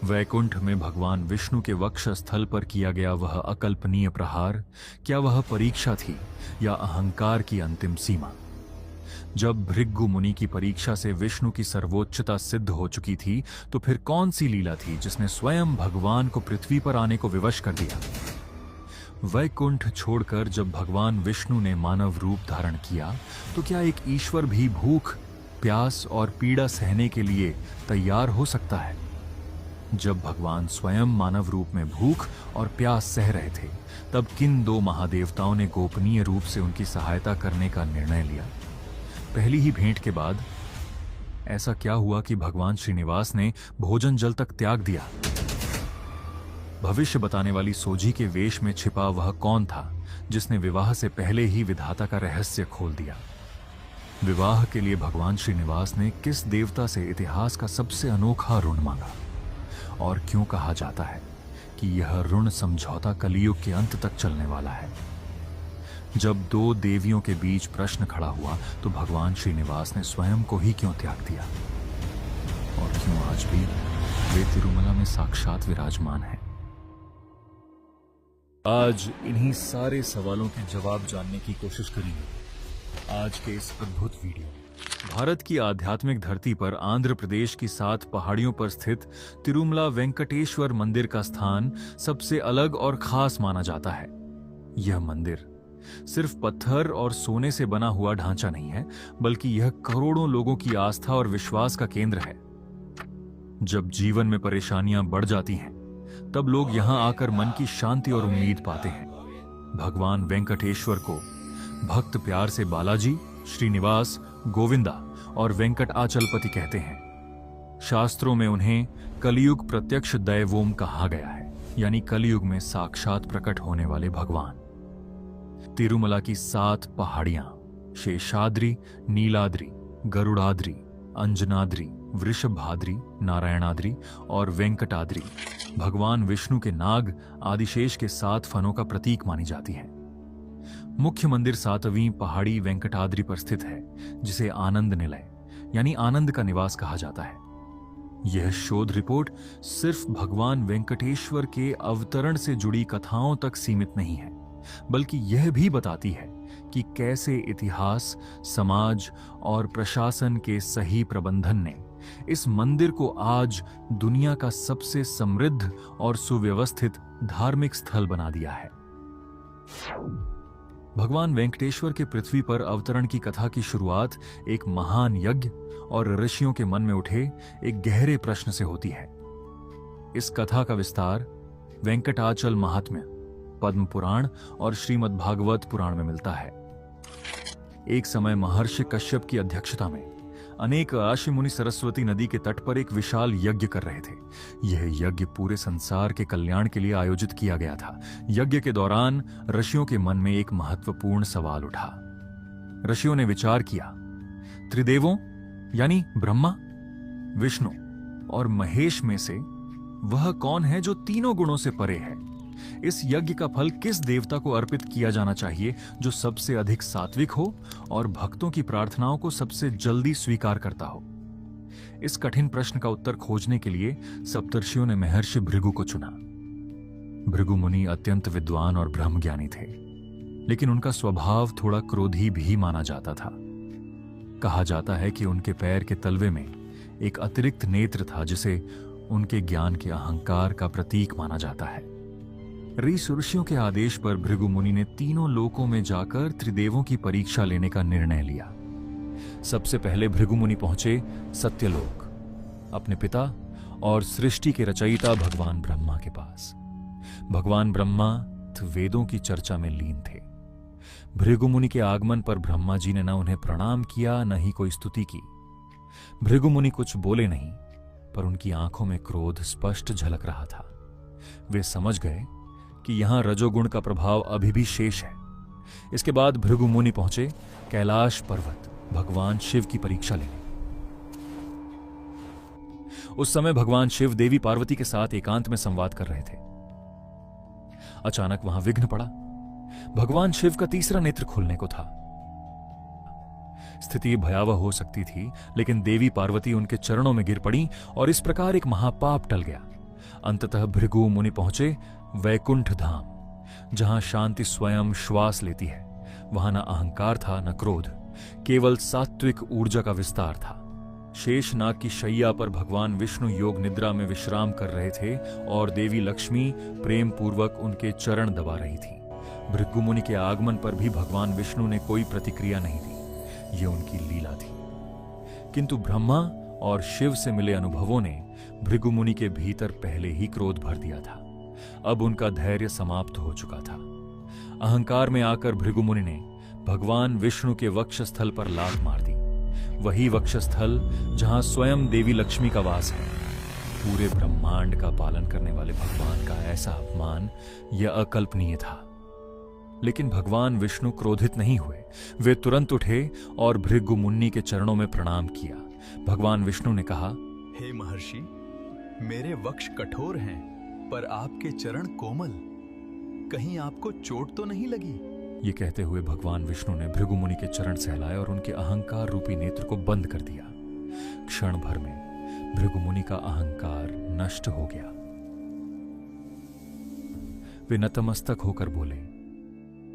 वैकुंठ में भगवान विष्णु के वक्षस्थल पर किया गया वह अकल्पनीय प्रहार, क्या वह परीक्षा थी या अहंकार की अंतिम सीमा? जब भृगु मुनि की परीक्षा से विष्णु की सर्वोच्चता सिद्ध हो चुकी थी, तो फिर कौन सी लीला थी जिसने स्वयं भगवान को पृथ्वी पर आने को विवश कर दिया? वैकुंठ छोड़कर जब भगवान विष्णु ने मानव रूप धारण किया, तो क्या एक ईश्वर भी भूख, प्यास और पीड़ा सहने के लिए तैयार हो सकता है? जब भगवान स्वयं मानव रूप में भूख और प्यास सह रहे थे, तब किन दो महादेवताओं ने गोपनीय रूप से उनकी सहायता करने का निर्णय लिया? पहली ही भेंट के बाद ऐसा क्या हुआ कि भगवान श्रीनिवास ने भोजन जल तक त्याग दिया? भविष्य बताने वाली सोजी के वेश में छिपा वह कौन था जिसने विवाह से पहले ही विधाता का रहस्य खोल दिया? विवाह के लिए भगवान श्रीनिवास ने किस देवता से इतिहास का सबसे अनोखा ऋण मांगा? और क्यों कहा जाता है कि यह ऋण समझौता कलियुग के अंत तक चलने वाला है? जब दो देवियों के बीच प्रश्न खड़ा हुआ, तो भगवान श्रीनिवास ने स्वयं को ही क्यों त्याग दिया? और क्यों आज भी वे तिरुमला में साक्षात विराजमान हैं? आज इन्हीं सारे सवालों के जवाब जानने की कोशिश करेंगे आज के इस अद्भुत वीडियो। भारत की आध्यात्मिक धरती पर आंध्र प्रदेश की 7 पहाड़ियों पर स्थित तिरुमला वेंकटेश्वर मंदिर का स्थान सबसे अलग और खास माना जाता है। यह मंदिर सिर्फ पत्थर और सोने से बना हुआ ढांचा नहीं है, बल्कि यह करोड़ों लोगों की आस्था और विश्वास का केंद्र है। जब जीवन में परेशानियां बढ़ जाती हैं, तब लोग यहां आकर मन की शांति और उम्मीद पाते हैं। भगवान वेंकटेश्वर को भक्त प्यार से बालाजी, श्रीनिवास, गोविंदा और वेंकट आचलपति कहते हैं। शास्त्रों में उन्हें कलियुग प्रत्यक्ष दैवोम कहा गया है, यानी कलियुग में साक्षात प्रकट होने वाले भगवान। तिरुमला की 7 पहाड़ियां शेषाद्रि, नीलाद्रि, गरुड़ाद्रि, अंजनाद्रि, वृषभाद्रि, नारायणाद्रि और वेंकटाद्रि भगवान विष्णु के नाग आदिशेष के 7 फनों का प्रतीक मानी जाती हैं। मुख्य मंदिर 7वीं पहाड़ी वेंकटाद्रि पर स्थित है, जिसे आनंद निलय यानी आनंद का निवास कहा जाता है। यह शोध रिपोर्ट सिर्फ भगवान वेंकटेश्वर के अवतरण से जुड़ी कथाओं तक सीमित नहीं है, बल्कि यह भी बताती है कि कैसे इतिहास, समाज और प्रशासन के सही प्रबंधन ने इस मंदिर को आज दुनिया का सबसे समृद्ध और सुव्यवस्थित धार्मिक स्थल बना दिया है। भगवान वेंकटेश्वर के पृथ्वी पर अवतरण की कथा की शुरुआत एक महान यज्ञ और ऋषियों के मन में उठे एक गहरे प्रश्न से होती है। इस कथा का विस्तार वेंकटाचल महात्म्य, पद्म पुराण और श्रीमद् भागवत पुराण में मिलता है। एक समय महर्षि कश्यप की अध्यक्षता में अनेक ऋषि मुनि सरस्वती नदी के तट पर एक विशाल यज्ञ कर रहे थे। यह यज्ञ पूरे संसार के कल्याण के लिए आयोजित किया गया था। यज्ञ के दौरान ऋषियों के मन में एक महत्वपूर्ण सवाल उठा। ऋषियों ने विचार किया, त्रिदेवों यानी ब्रह्मा, विष्णु और महेश में से वह कौन है जो तीनों गुणों से परे है? इस यज्ञ का फल किस देवता को अर्पित किया जाना चाहिए जो सबसे अधिक सात्विक हो और भक्तों की प्रार्थनाओं को सबसे जल्दी स्वीकार करता हो? इस कठिन प्रश्न का उत्तर खोजने के लिए सप्तर्षियों ने महर्षि भृगु को चुना। भृगु मुनि अत्यंत विद्वान और ब्रह्मज्ञानी थे, लेकिन उनका स्वभाव थोड़ा क्रोधी भी माना जाता था। कहा जाता है कि उनके पैर के तलवे में एक अतिरिक्त नेत्र था, जिसे उनके ज्ञान के अहंकार का प्रतीक माना जाता है। ऋषियों के आदेश पर भृगु मुनि ने तीनों लोकों में जाकर त्रिदेवों की परीक्षा लेने का निर्णय लिया। सबसे पहले भृगु मुनि पहुंचे सत्यलोक, अपने पिता और सृष्टि के रचयिता भगवान ब्रह्मा के पास। भगवान ब्रह्मा वेदों की चर्चा में लीन थे। भृगु मुनि के आगमन पर ब्रह्मा जी ने न उन्हें प्रणाम किया, न ही कोई स्तुति की। भृगु मुनि कुछ बोले नहीं, पर उनकी आंखों में क्रोध स्पष्ट झलक रहा था। वे समझ गए कि यहां रजोगुण का प्रभाव अभी भी शेष है। इसके बाद भृगु मुनि पहुंचे कैलाश पर्वत, भगवान शिव की परीक्षा लेने। उस समय भगवान शिव देवी पार्वती के साथ एकांत में संवाद कर रहे थे। अचानक वहां विघ्न पड़ा। भगवान शिव का तीसरा नेत्र खुलने को था। स्थिति भयावह हो सकती थी, लेकिन देवी पार्वती उनके चरणों में गिर पड़ी और इस प्रकार एक महापाप टल गया। अंततः भृगु मुनि पहुंचे वैकुंठ धाम, जहां शांति स्वयं श्वास लेती है। वहां न अहंकार था न क्रोध, केवल सात्विक ऊर्जा का विस्तार था। शेषनाग की शैया पर भगवान विष्णु योग निद्रा में विश्राम कर रहे थे और देवी लक्ष्मी प्रेम पूर्वक उनके चरण दबा रही थी। भृगु मुनि के आगमन पर भी भगवान विष्णु ने कोई प्रतिक्रिया नहीं दी, यह उनकी लीला थी। किंतु ब्रह्मा और शिव से मिले अनुभवों ने भृगु मुनि के भीतर पहले ही क्रोध भर दिया था। अब उनका धैर्य समाप्त हो चुका था। अहंकार में आकर भृगु मुनि ने भगवान विष्णु के वक्षस्थल पर लात मार दी, वही वक्षस्थल जहां स्वयं देवी लक्ष्मी का वास है। पूरे ब्रह्मांड का पालन करने वाले भगवान का ऐसा अपमान यह अकल्पनीय था। लेकिन भगवान विष्णु क्रोधित नहीं हुए। वे तुरंत उठे और भृगु मुनि के चरणों में प्रणाम किया। भगवान विष्णु ने कहा, हे महर्षि, मेरे वक्ष कठोर हैं, पर आपके चरण कोमल, कहीं आपको चोट तो नहीं लगी? ये कहते हुए भगवान विष्णु ने भृगु मुनि के चरण सहलाए और उनके अहंकार रूपी नेत्र को बंद कर दिया। क्षण भर में भृगु मुनि का अहंकार नष्ट हो गया। वे नतमस्तक होकर बोले,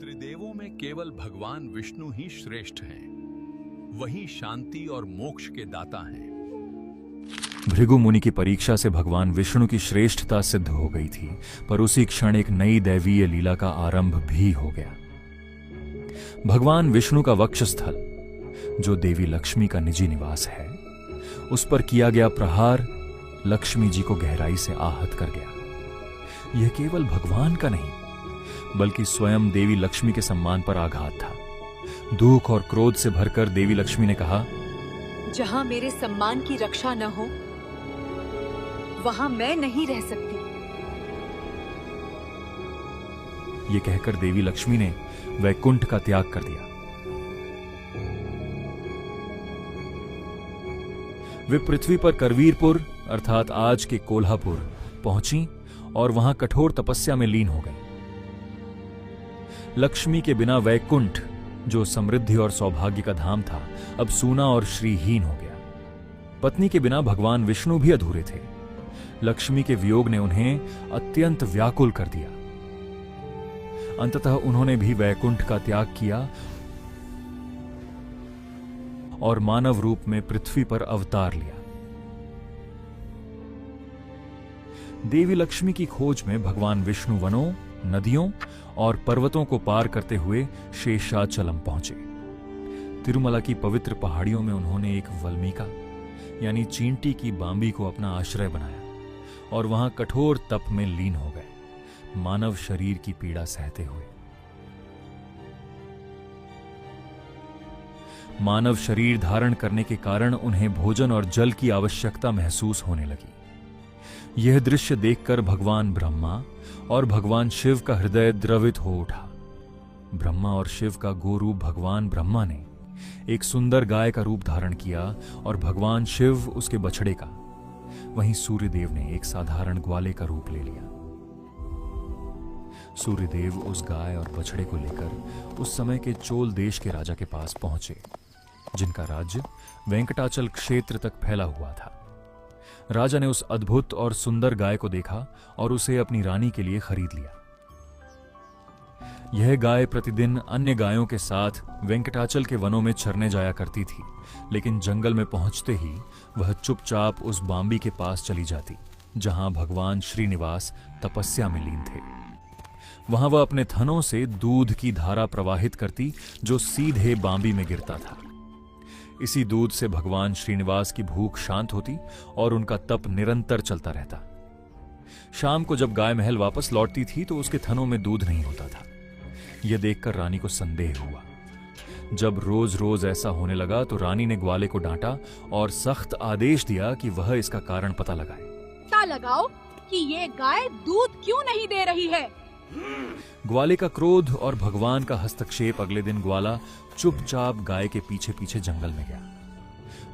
त्रिदेवों में केवल भगवान विष्णु ही श्रेष्ठ हैं, वही शांति और मोक्ष के दाता हैं। भृगु मुनि की परीक्षा से भगवान विष्णु की श्रेष्ठता सिद्ध हो गई थी, पर उसी क्षण एक नई दैवीय लीला का आरंभ भी हो गया। भगवान विष्णु का वक्षस्थल, जो देवी लक्ष्मी का निजी निवास है, उस पर किया गया प्रहार लक्ष्मी जी को गहराई से आहत कर गया। यह केवल भगवान का नहीं, बल्कि स्वयं देवी लक्ष्मी के सम्मान पर आघात था। दुख और क्रोध से भरकर देवी लक्ष्मी ने कहा, जहां मेरे सम्मान की रक्षा न हो, वहां मैं नहीं रह सकती। यह कहकर देवी लक्ष्मी ने वैकुंठ का त्याग कर दिया। वे पृथ्वी पर करवीरपुर अर्थात आज के कोल्हापुर पहुंची और वहां कठोर तपस्या में लीन हो गई। लक्ष्मी के बिना वैकुंठ, जो समृद्धि और सौभाग्य का धाम था, अब सूना और श्रीहीन हो गया। पत्नी के बिना भगवान विष्णु भी अधूरे थे। लक्ष्मी के वियोग ने उन्हें अत्यंत व्याकुल कर दिया। अंततः उन्होंने भी वैकुंठ का त्याग किया और मानव रूप में पृथ्वी पर अवतार लिया। देवी लक्ष्मी की खोज में भगवान विष्णु वनों, नदियों और पर्वतों को पार करते हुए शेषाचलम पहुंचे। तिरुमला की पवित्र पहाड़ियों में उन्होंने एक वल्मीका यानी चींटी की बांबी को अपना आश्रय बनाया और वहां कठोर तप में लीन हो गए, मानव शरीर की पीड़ा सहते हुए। मानव शरीर धारण करने के कारण उन्हें भोजन और जल की आवश्यकता महसूस होने लगी। यह दृश्य देखकर भगवान ब्रह्मा और भगवान शिव का हृदय द्रवित हो उठा। ब्रह्मा और शिव का गोरूप भगवान ब्रह्मा ने एक सुंदर गाय का रूप धारण किया और भगवान शिव उसके बछड़े का, वहीं सूर्यदेव ने एक साधारण ग्वाले का रूप ले लिया। सूर्यदेव उस गाय और बछड़े को लेकर उस समय के चोल देश के राजा के पास पहुंचे, जिनका राज्य वेंकटाचल क्षेत्र तक फैला हुआ था। राजा ने उस अद्भुत और सुंदर गाय को देखा और उसे अपनी रानी के लिए खरीद लिया। यह गाय प्रतिदिन अन्य गायों के साथ वेंकटाचल के वनों में चरने जाया करती थी, लेकिन जंगल में पहुंचते ही वह चुपचाप उस बांबी के पास चली जाती, जहां भगवान श्रीनिवास तपस्या में लीन थे। वहां वह अपने थनों से दूध की धारा प्रवाहित करती, जो सीधे बांबी में गिरता था। इसी दूध से भगवान श्रीनिवास की भूख शांत होती और उनका तप निरंतर चलता रहता। शाम को जब गाय महल वापस लौटती थी तो उसके थनों में दूध नहीं होता था। यह देखकर रानी को संदेह हुआ। जब रोज रोज ऐसा होने लगा तो रानी ने ग्वाले को डांटा और सख्त आदेश दिया कि वह इसका कारण पता लगाए। पता लगाओ कि ये गाय दूध क्यों नहीं दे रही है। ग्वाले का क्रोध और भगवान का हस्तक्षेप। अगले दिन ग्वाला चुपचाप गाय के पीछे पीछे जंगल में गया।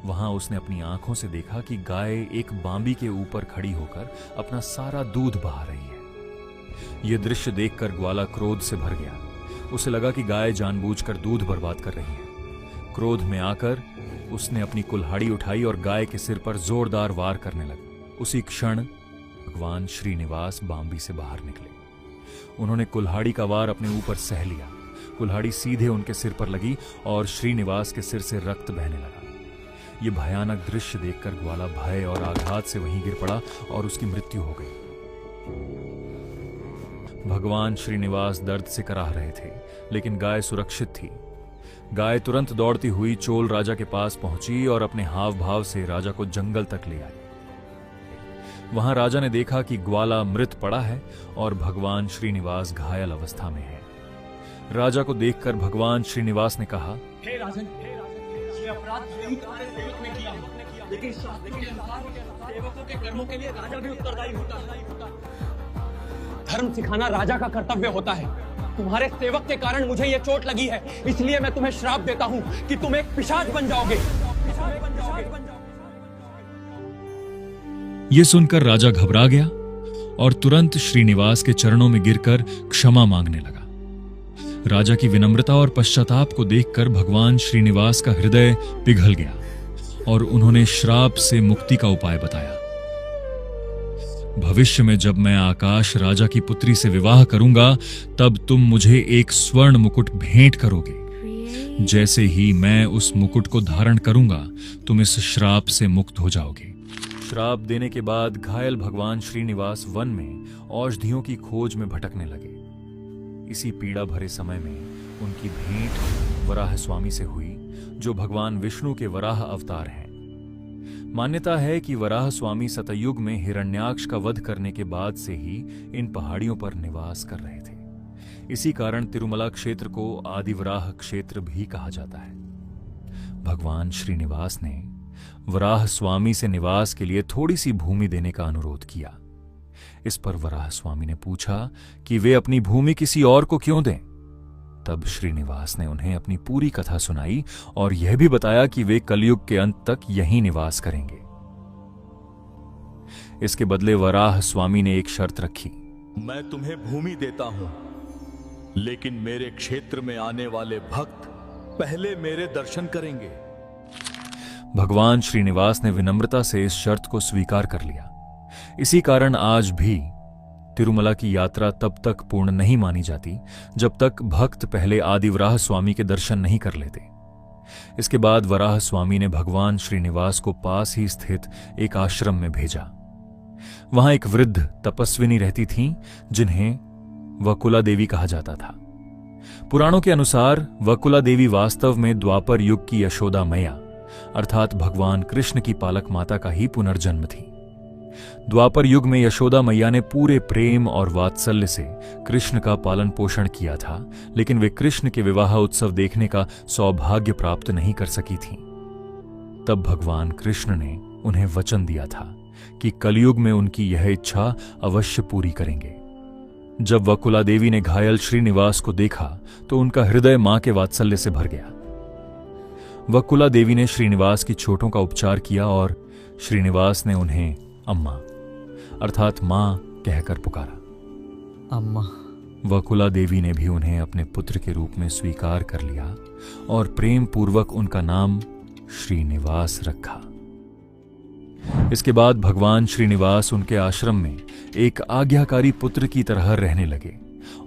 वहां उसने अपनी आंखों से देखा कि गाय एक बांबी के ऊपर खड़ी होकर अपना सारा दूध बहा रही है। यह दृश्य देखकर ग्वाला क्रोध से भर गया। उसे लगा कि गाय जानबूझकर दूध बर्बाद कर रही है। क्रोध में आकर उसने अपनी कुल्हाड़ी उठाई और गाय के सिर पर जोरदार वार करने लगा। उसी क्षण भगवान श्रीनिवास बांबी से बाहर निकले। उन्होंने कुल्हाड़ी का वार अपने ऊपर सह लिया। कुल्हाड़ी सीधे उनके सिर पर लगी और श्रीनिवास के सिर से रक्त बहने लगा। ये भयानक दृश्य देखकर ग्वाला भय और आघात से वहीं गिर पड़ा और उसकी मृत्यु हो गई। भगवान श्रीनिवास दर्द से कराह रहे थे, लेकिन गाय सुरक्षित थी। गाय तुरंत दौड़ती हुई चोल राजा के पास पहुंची और अपने हाव भाव से राजा को जंगल तक ले आई। वहां राजा ने देखा कि ग्वाला मृत पड़ा है और भगवान श्रीनिवास घायल अवस्था में है। राजा को देखकर भगवान श्रीनिवास ने कहा, हे राजन, ये अपराध यही तुम्हारे सेवक ने किया, लेकिन शास्त्रों के अनुसार सेवकों के कर्मों के लिए राजा भी उत्तरदायी होता है। धर्म सिखाना राजा का कर्तव्य होता है। तुम्हारे सेवक के कारण मुझे ये चोट लगी है, इसलिए मैं तुम्हें श्राप देता हूं कि तुम एक पिशाच बन जाओगे। यह सुनकर राजा घबरा गया और तुरंत श्रीनिवास के चरणों में गिरकर क्षमा मांगने लगा। राजा की विनम्रता और पश्चाताप को देखकर भगवान श्रीनिवास का हृदय पिघल गया और उन्होंने श्राप से मुक्ति का उपाय बताया। भविष्य में जब मैं आकाश राजा की पुत्री से विवाह करूंगा, तब तुम मुझे एक स्वर्ण मुकुट भेंट करोगे। जैसे ही मैं उस मुकुट को धारण करूंगा, तुम इस श्राप से मुक्त हो जाओगे। श्राप देने के बाद घायल भगवान श्रीनिवास वन में औषधियों की खोज में भटकने लगे। इसी पीड़ा भरे समय में उनकी भेंट वराह स्वामी से हुई, जो भगवान विष्णु के वराह अवतार हैं। मान्यता है कि वराह स्वामी सतयुग में हिरण्याक्ष का वध करने के बाद से ही इन पहाड़ियों पर निवास कर रहे थे। इसी कारण तिरुमला क्षेत्र को आदिवराह क्षेत्र भी कहा जाता है। भगवान श्रीनिवास ने वराह स्वामी से निवास के लिए थोड़ी सी भूमि देने का अनुरोध किया। इस पर वराह स्वामी ने पूछा कि वे अपनी भूमि किसी और को क्यों दें। तब श्रीनिवास ने उन्हें अपनी पूरी कथा सुनाई और यह भी बताया कि वे कलयुग के अंत तक यहीं निवास करेंगे। इसके बदले वराह स्वामी ने एक शर्त रखी। मैं तुम्हें भूमि देता हूं, लेकिन मेरे क्षेत्र में आने वाले भक्त पहले मेरे दर्शन करेंगे। भगवान श्रीनिवास ने विनम्रता से इस शर्त को स्वीकार कर लिया। इसी कारण आज भी तिरुमला की यात्रा तब तक पूर्ण नहीं मानी जाती जब तक भक्त पहले आदिवराह स्वामी के दर्शन नहीं कर लेते। इसके बाद वराह स्वामी ने भगवान श्रीनिवास को पास ही स्थित एक आश्रम में भेजा। वहां एक वृद्ध तपस्विनी रहती थीं, जिन्हें वकुला देवी कहा जाता था। पुराणों के अनुसार वकुला देवी वास्तव में द्वापर युग की यशोदा मैया अर्थात भगवान कृष्ण की पालक माता का ही पुनर्जन्म थी। द्वापर युग में यशोदा मैया ने पूरे प्रेम और वात्सल्य से कृष्ण का पालन पोषण किया था, लेकिन वे कृष्ण के विवाह उत्सव देखने का सौभाग्य प्राप्त नहीं कर सकी थीं। तब भगवान कृष्ण ने उन्हें वचन दिया था कि कलयुग में उनकी यह इच्छा अवश्य पूरी करेंगे। जब वकुला देवी ने घायल श्रीनिवास को देखा तो उनका हृदय मां के वात्सल्य से भर गया। वकुला देवी ने श्रीनिवास की चोटों का उपचार किया और श्रीनिवास ने उन्हें अम्मा अर्थात मां कहकर पुकारा। अम्मा। वकुला देवी ने भी उन्हें अपने पुत्र के रूप में स्वीकार कर लिया और प्रेम पूर्वक उनका नाम श्रीनिवास रखा। इसके बाद भगवान श्रीनिवास उनके आश्रम में एक आज्ञाकारी पुत्र की तरह रहने लगे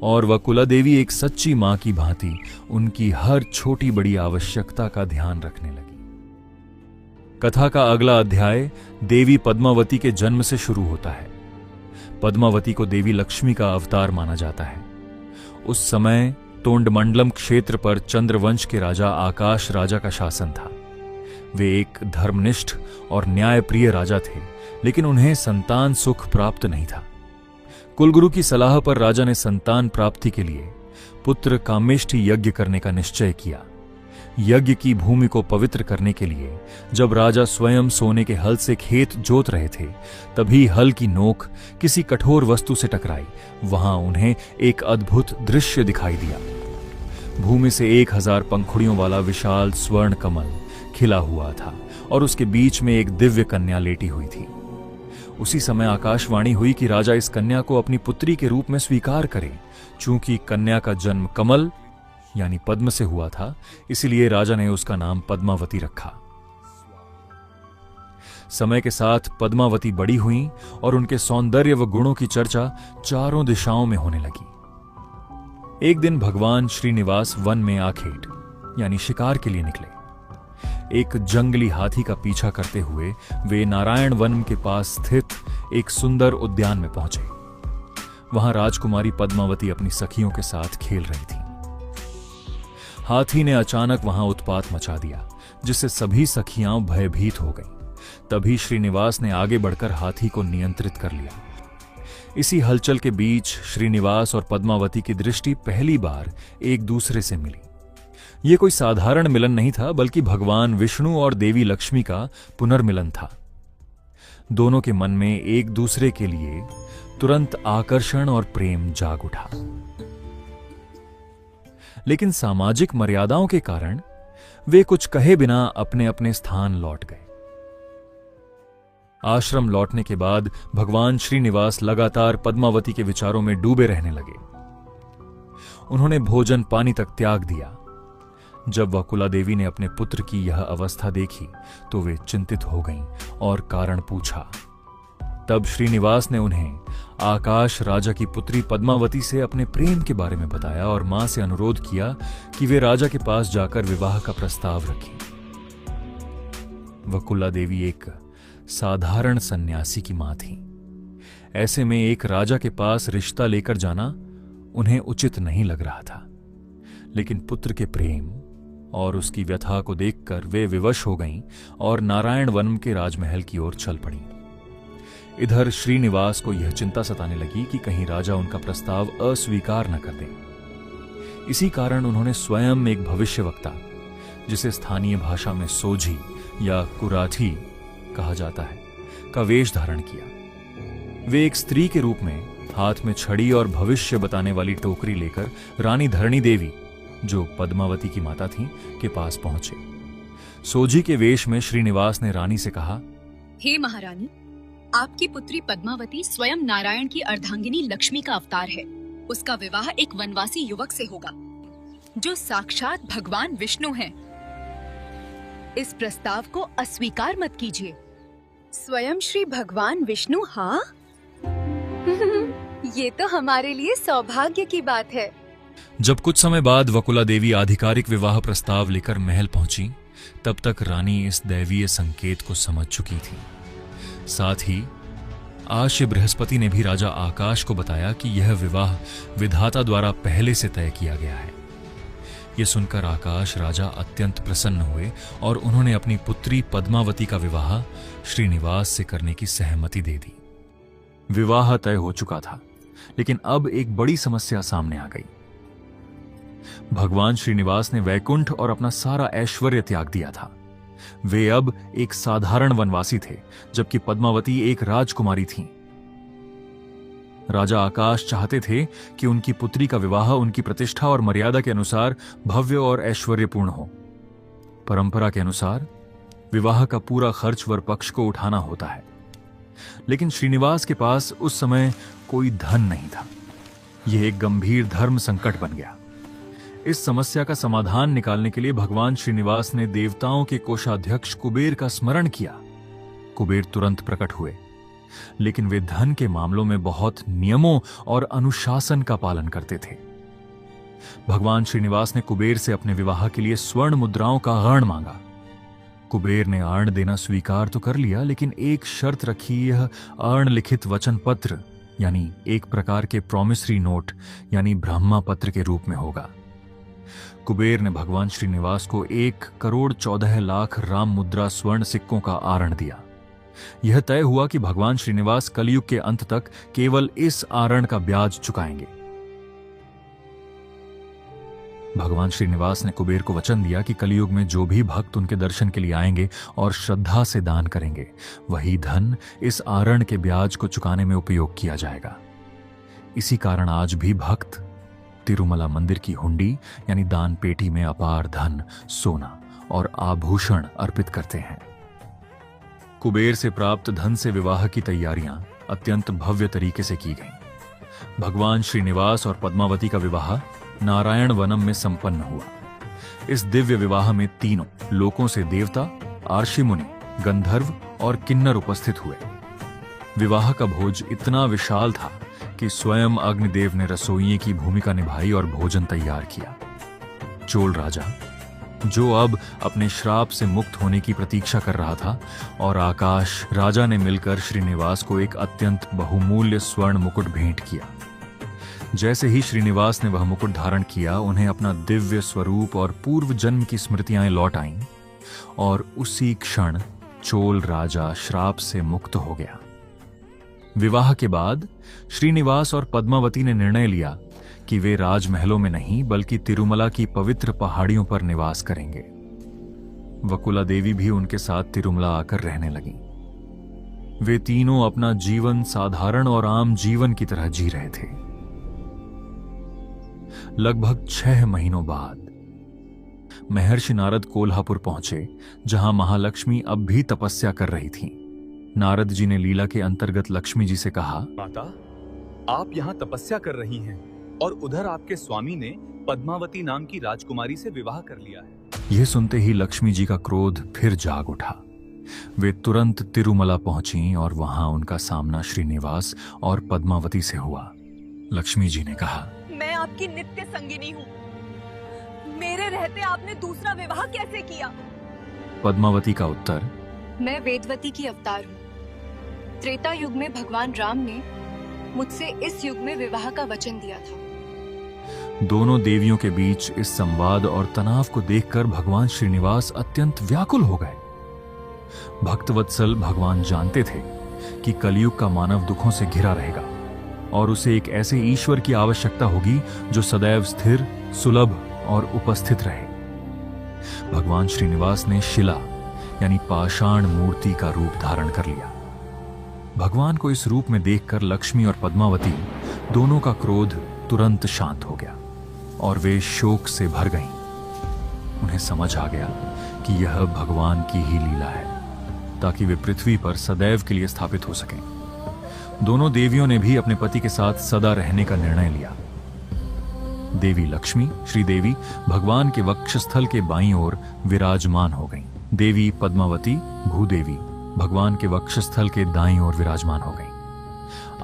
और वकुला देवी एक सच्ची मां की भांति उनकी हर छोटी बड़ी आवश्यकता का ध्यान रखने लगी। कथा का अगला अध्याय देवी पद्मावती के जन्म से शुरू होता है। पद्मावती को देवी लक्ष्मी का अवतार माना जाता है। उस समय तोंडमंडलम क्षेत्र पर चंद्रवंश के राजा आकाश राजा का शासन था। वे एक धर्मनिष्ठ और न्यायप्रिय राजा थे, लेकिन उन्हें संतान सुख प्राप्त नहीं था। कुलगुरु की सलाह पर राजा ने संतान प्राप्ति के लिए पुत्र कामेष्टि यज्ञ करने का निश्चय किया। यज्ञ की भूमि को पवित्र करने के लिए जब राजा स्वयं सोने के हल से खेत जोत रहे थे, तभी हल की नोक किसी कठोर वस्तु से टकराई। वहां उन्हें एक अद्भुत दृश्य दिखाई दिया। भूमि से 1000 पंखुड़ियों वाला विशाल स्वर्ण कमल खिला हुआ था और उसके बीच में एक दिव्य कन्या लेटी हुई थी। उसी समय आकाशवाणी हुई कि राजा इस कन्या को अपनी पुत्री के रूप में स्वीकार करे। चूंकि कन्या का जन्म कमल यानी पद्म से हुआ था, इसलिए राजा ने उसका नाम पद्मावती रखा। समय के साथ पद्मावती बड़ी हुई और उनके सौंदर्य व गुणों की चर्चा चारों दिशाओं में होने लगी। एक दिन भगवान श्रीनिवास वन में आखेट यानी शिकार के लिए निकले। एक जंगली हाथी का पीछा करते हुए वे नारायण वन के पास स्थित एक सुंदर उद्यान में पहुंचे। वहां राजकुमारी पद्मावती अपनी सखियों के साथ खेल रही थी। हाथी ने अचानक वहां उत्पात मचा दिया, जिससे सभी सखियां भयभीत हो गईं। तभी श्रीनिवास ने आगे बढ़कर हाथी को नियंत्रित कर लिया। इसी हलचल के बीच श्रीनिवास और पद्मावती की दृष्टि पहली बार एक दूसरे से मिली। यह कोई साधारण मिलन नहीं था, बल्कि भगवान विष्णु और देवी लक्ष्मी का पुनर्मिलन था। दोनों के मन में एक दूसरे के लिए तुरंत आकर्षण और प्रेम जाग उठा। लेकिन सामाजिक मर्यादाओं के कारण वे कुछ कहे बिना अपने अपने स्थान लौट गए। आश्रम लौटने के बाद भगवान श्रीनिवास लगातार पद्मावती के विचारों में डूबे रहने लगे। उन्होंने भोजन पानी तक त्याग दिया। जब वकुला देवी ने अपने पुत्र की यह अवस्था देखी तो वे चिंतित हो गईं और कारण पूछा। तब श्रीनिवास ने उन्हें आकाश राजा की पुत्री पद्मावती से अपने प्रेम के बारे में बताया और मां से अनुरोध किया कि वे राजा के पास जाकर विवाह का प्रस्ताव रखें। वकुला देवी एक साधारण सन्यासी की मां थी। ऐसे में एक राजा के पास रिश्ता लेकर जाना उन्हें उचित नहीं लग रहा था। लेकिन पुत्र के प्रेम और उसकी व्यथा को देखकर वे विवश हो गईं और नारायण वन के राजमहल की ओर चल पड़ी। इधर श्रीनिवास को यह चिंता सताने लगी कि कहीं राजा उनका प्रस्ताव अस्वीकार न कर दें। इसी कारण उन्होंने स्वयं एक भविष्यवक्ता, जिसे स्थानीय भाषा में सोझी या कुराठी कहा जाता है, का वेश धारण किया। वे एक स्त्री के रूप में हाथ में छड़ी और भविष्य बताने वाली टोकरी लेकर रानी धरणी देवी, जो पद्मावती की माता थीं, के पास पहुंचे। सोझी के वेश में श्रीनिवास ने रानी से कहा, हे महारानी, आपकी पुत्री पद्मावती स्वयं नारायण की अर्धांगिनी लक्ष्मी का अवतार है। उसका विवाह एक वनवासी युवक से होगा, जो साक्षात भगवान विष्णु हैं। इस प्रस्ताव को अस्वीकार मत कीजिए। स्वयं श्री भगवान विष्णु? हाँ ये तो हमारे लिए सौभाग्य की बात है। जब कुछ समय बाद वकुला देवी आधिकारिक विवाह प्रस्ताव लेकर महल पहुंची, तब तक रानी इस दैवीय संकेत को समझ चुकी थी। साथ ही आश्य बृहस्पति ने भी राजा आकाश को बताया कि यह विवाह विधाता द्वारा पहले से तय किया गया है। यह सुनकर आकाश राजा अत्यंत प्रसन्न हुए और उन्होंने अपनी पुत्री पद्मावती का विवाह श्रीनिवास से करने की सहमति दे दी। विवाह तय हो चुका था, लेकिन अब एक बड़ी समस्या सामने आ गई। भगवान श्रीनिवास ने वैकुंठ और अपना सारा ऐश्वर्य त्याग दिया था। वे अब एक साधारण वनवासी थे, जबकि पद्मावती एक राजकुमारी थीं। राजा आकाश चाहते थे कि उनकी पुत्री का विवाह उनकी प्रतिष्ठा और मर्यादा के अनुसार भव्य और ऐश्वर्यपूर्ण हो। परंपरा के अनुसार विवाह का पूरा खर्च वर पक्ष को उठाना होता है, लेकिन श्रीनिवास के पास उस समय कोई धन नहीं था। यह एक गंभीर धर्म संकट बन गया। इस समस्या का समाधान निकालने के लिए भगवान श्रीनिवास ने देवताओं के कोषाध्यक्ष कुबेर का स्मरण किया। कुबेर तुरंत प्रकट हुए, लेकिन वे धन के मामलों में बहुत नियमों और अनुशासन का पालन करते थे। भगवान श्रीनिवास ने कुबेर से अपने विवाह के लिए स्वर्ण मुद्राओं का ऋण मांगा। कुबेर ने ऋण देना स्वीकार तो कर लिया, लेकिन एक शर्त रखी। यह ऋण लिखित वचन पत्र यानी एक प्रकार के प्रॉमिसरी नोट यानी ब्रह्मा पत्र के रूप में होगा। कुबेर ने भगवान श्रीनिवास को 1,14,00,000 राम मुद्रा स्वर्ण सिक्कों का आरण दिया। यह तय हुआ कि भगवान श्रीनिवास कलयुग के अंत तक केवल इस आरण का ब्याज चुकाएंगे। भगवान श्रीनिवास ने कुबेर को वचन दिया कि कलयुग में जो भी भक्त उनके दर्शन के लिए आएंगे और श्रद्धा से दान करेंगे, वही धन इस आरण के ब्याज को चुकाने में उपयोग किया जाएगा। इसी कारण आज भी भक्त तिरुमला मंदिर की हुंडी यानी दान पेटी में अपार धन, सोना और आभूषण अर्पित करते हैं। कुबेर से प्राप्त धन से विवाह की तैयारियां अत्यंत भव्य तरीके से की गईं। भगवान श्रीनिवास और पद्मावती का विवाह नारायण वनम में संपन्न हुआ। इस दिव्य विवाह में तीनों लोकों से देवता, आर्षि मुनि गंधर्व और किन्नर उपस्थित हुए। विवाह का भोज इतना विशाल था कि स्वयं अग्निदेव ने रसोइये की भूमिका निभाई और भोजन तैयार किया। चोल राजा, जो अब अपने श्राप से मुक्त होने की प्रतीक्षा कर रहा था, और आकाश राजा ने मिलकर श्रीनिवास को एक अत्यंत बहुमूल्य स्वर्ण मुकुट भेंट किया। जैसे ही श्रीनिवास ने वह मुकुट धारण किया, उन्हें अपना दिव्य स्वरूप और पूर्व जन्म की स्मृतियां लौट आईं, और उसी क्षण चोल राजा श्राप से मुक्त हो गया। विवाह के बाद श्रीनिवास और पद्मावती ने निर्णय लिया कि वे राजमहलों में नहीं बल्कि तिरुमला की पवित्र पहाड़ियों पर निवास करेंगे। वकुला देवी भी उनके साथ तिरुमला आकर रहने लगी। वे तीनों अपना जीवन साधारण और आम जीवन की तरह जी रहे थे। लगभग 6 महीनों बाद महर्षि नारद कोल्हापुर पहुंचे, जहां महालक्ष्मी अब भी तपस्या कर रही थीं। नारद जी ने लीला के अंतर्गत लक्ष्मी जी से कहा, माता, आप यहाँ तपस्या कर रही हैं और उधर आपके स्वामी ने पद्मावती नाम की राजकुमारी से विवाह कर लिया है। यह सुनते ही लक्ष्मी जी का क्रोध फिर जाग उठा। वे तुरंत तिरुमला पहुंची और वहां उनका सामना श्रीनिवास और पद्मावती से हुआ। लक्ष्मी जी ने कहा, मैं आपकी नित्य संगिनी हूँ। मेरे रहते आपने दूसरा विवाह कैसे किया? पद्मावती का उत्तर, मैं वेदवती की अवतार हूँ। त्रेता युग में भगवान राम ने मुझसे इस युग में विवाह का वचन दिया था। दोनों देवियों के बीच इस संवाद और तनाव को देखकर भगवान श्रीनिवास अत्यंत व्याकुल हो गए। भक्तवत्सल भगवान जानते थे कि कलयुग का मानव दुखों से घिरा रहेगा और उसे एक ऐसे ईश्वर की आवश्यकता होगी जो सदैव स्थिर, सुलभ और उपस्थित रहे। भगवान श्रीनिवास ने शिला यानी पाषाण मूर्ति का रूप धारण कर लिया। भगवान को इस रूप में देखकर लक्ष्मी और पद्मावती दोनों का क्रोध तुरंत शांत हो गया और वे शोक से भर गईं। उन्हें समझ आ गया कि यह भगवान की ही लीला है, ताकि वे पृथ्वी पर सदैव के लिए स्थापित हो सकें। दोनों देवियों ने भी अपने पति के साथ सदा रहने का निर्णय लिया। देवी लक्ष्मी, श्रीदेवी, भगवान के वक्षस्थल के बाईं ओर विराजमान हो गईं। देवी पद्मावती, भूदेवी, भगवान के वक्षस्थल के दाईं ओर विराजमान हो गईं।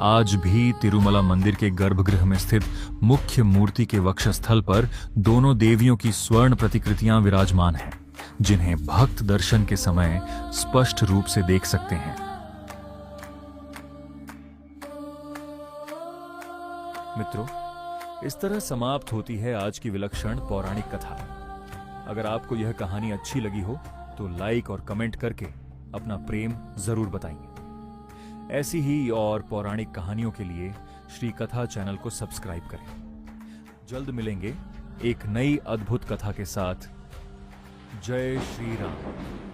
आज भी तिरुमला मंदिर के गर्भगृह में स्थित मुख्य मूर्ति के वक्षस्थल पर दोनों देवियों की स्वर्ण प्रतिकृतियां विराजमान हैं, जिन्हें भक्त दर्शन के समय स्पष्ट रूप से देख सकते हैं। मित्रों, इस तरह समाप्त होती है आज की विलक्षण पौराणिक कथा। अगर आपको यह कहानी अच्छी लगी हो तो लाइक और कमेंट करके अपना प्रेम जरूर बताइए। ऐसी ही और पौराणिक कहानियों के लिए श्री कथा चैनल को सब्सक्राइब करें। जल्द मिलेंगे एक नई अद्भुत कथा के साथ। जय श्री राम।